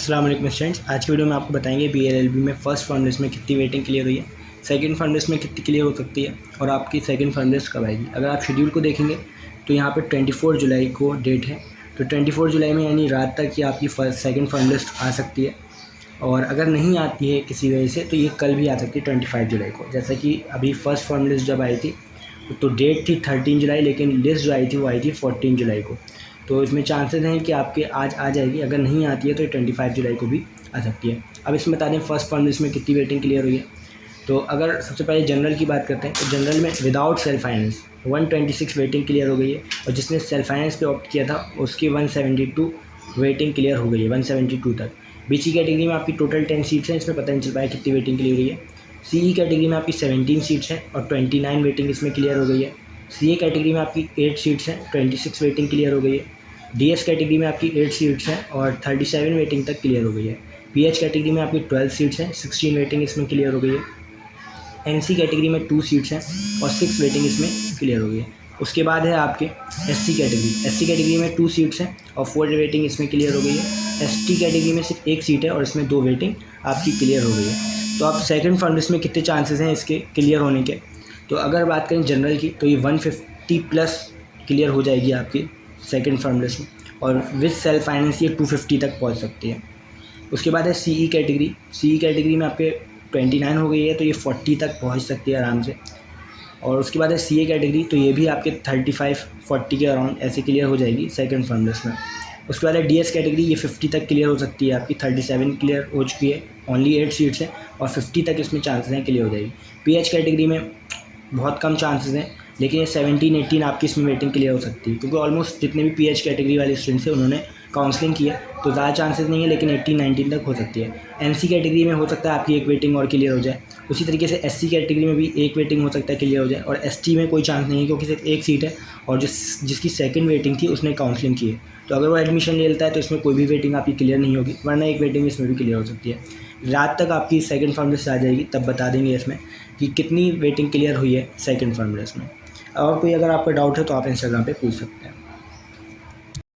अस्सलाम वालेकुम स्टूडेंट्स। आज की वीडियो में आपको बताएंगे बीएलएलबी में फर्स्ट फर्स्ट लिस्ट में कितनी वेटिंग क्लियर हुई है, सेकंड फर्स्ट लिस्ट में कितनी क्लियर हो सकती है और आपकी सेकंड फर्स्ट लिस्ट कब आएगी। अगर आप शेड्यूल को देखेंगे तो यहाँ पर 24 जुलाई को डेट है, तो 24 जुलाई में यानी रात तक ही आपकी सेकंड फर्स्ट लिस्ट आ सकती है। और अगर नहीं आती है किसी वजह से तो ये कल भी आ सकती है 25 जुलाई को। जैसा कि अभी फर्स्ट फर्स्ट लिस्ट जब आई थी तो डेट थी 13 जुलाई, लेकिन लिस्ट जो आई थी वो आई थी 14 जुलाई को। तो इसमें चांसेस हैं कि आपके आज आ जाएगी, अगर नहीं आती है तो 25 जुलाई को भी आ सकती है। अब इसमें बता दें फर्स्ट फर्स्ट लिस्ट में कितनी वेटिंग क्लियर हुई है। तो अगर सबसे पहले जनरल की बात करते हैं तो जनरल में without self finance 126 waiting clear हो गई है, और जिसने सेल्फ फाइनेंस पे ऑप्ट किया था उसकी 172 वेटिंग क्लियर हो गई है, 172 तक। बीसी कैटेगरी में आपकी टोटल 10 सीट्स हैं, इसमें पता नहीं चल पाया कितनी वेटिंग क्लियर हुई है। सीई कैटेगरी में आपकी 17 सीट्स हैं और 29 वेटिंग इसमें क्लियर हो गई है। सीए कैटेगरी में आपकी 8 सीट्स हैं, 26 वेटिंग क्लियर हो गई है। डीएस कैटेगरी में आपकी 8 सीट्स हैं और 37 वेटिंग तक क्लियर हो गई है। पीएच कैटेगरी में आपकी 12 सीट्स हैं, 16 वेटिंग इसमें क्लियर हो गई है। एनसी कैटेगरी में 2 सीट्स हैं और 6 वेटिंग इसमें क्लियर हो गई है। उसके बाद है आपके एससी कैटेगरी में 2 सीट्स हैं और 4 वेटिंग इसमें क्लियर हो गई है। एसटी कैटेगरी में सिर्फ 1 सीट है और इसमें 2 वेटिंग आपकी क्लियर हो गई है। तो आप सेकंड फर्स्ट लिस्ट में कितने चांसेस हैं इसके क्लियर होने के, तो अगर बात करें जनरल की तो ये 150 प्लस क्लियर हो जाएगी आपकी सेकंड फर्स्ट लिस्ट में, और विद सेल्फ फाइनेंस ये 250 तक पहुंच सकती है। उसके बाद है सीई कैटेगरी में आपके 29 हो गई है, तो ये 40 तक पहुंच सकती है आराम से। और उसके बाद है सीए कैटेगरी, तो ये भी आपके 35-40 के अराउंड ऐसे क्लियर हो जाएगी सेकंड फर्स्ट लिस्ट में। उसके बाद है डीएस कैटेगरी, ये 50 तक क्लियर हो सकती है आपकी, 37 क्लियर हो चुकी है, ओनली 8 सीट्स हैं और 50 तक इसमें चांसेस हैं क्लियर हो जाएगी। पीएच कैटेगरी में बहुत कम चांसेस हैं, लेकिन ये 17-18 आपकी इसमें वेटिंग क्लियर हो सकती है, क्योंकि ऑलमोस्ट जितने भी पीएच कैटेगरी वाले स्टूडेंट्स हैं उन्होंने काउंसलिंग किया, तो ज़्यादा चांसेस नहीं है, लेकिन 18-19 तक हो सकती है। एनसी कैटेगरी में हो सकता है आपकी 1 वेटिंग और क्लियर हो जाए। उसी तरीके से एससी कैटेगरी में भी 1 वेटिंग हो सकता है क्लियर हो जाए, और एसटी में कोई चांस नहीं है क्योंकि सिर्फ 1 सीट है और जिसकी सेकंड वेटिंग थी उसने काउंसलिंग की है, तो अगर वो एडमिशन ले लेता है तो इसमें कोई भी वेटिंग आपकी क्लियर नहीं होगी, वरना 1 वेटिंग इसमें भी क्लियर हो सकती है। रात तक आपकी सेकंड फर्स्ट लिस्ट आ जाएगी, तब बता देंगे इसमें कि कितनी वेटिंग क्लियर हुई है सेकंड फर्स्ट लिस्ट में। और कोई अगर आपका डाउट है तो आप इंस्टाग्राम पे पूछ सकते हैं।